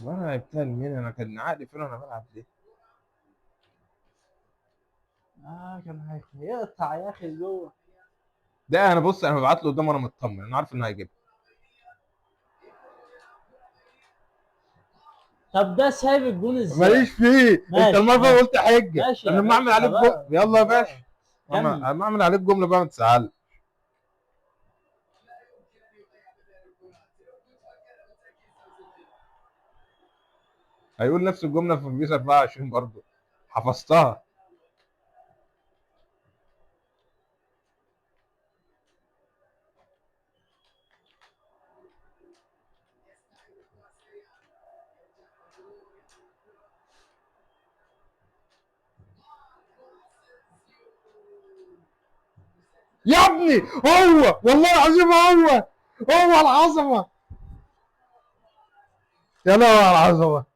وانا لعبتها لمين؟ انا كان عقلي فين وانا بلعب دي؟ كان هيقطع يا اخي جوه. ده انا بص، انا ببعت له قدام وانا مطمن، انا عارف انه هيجيبها. طب ده سايب الجون ازاي؟ ماليش فيه، انت ماشي المره اللي ماشي قلت حجه، ماشي انا يا لما اعمل باشا عليك بقى يلا يا باشا. كمل. اما اعمل عليك جمله بقى ما تزعل. هيقول نفس الجمله في بيس 24 برضه، حفظتها. يا ابني هو والله العظيم هو العظمه. يا لهوي على العظمه.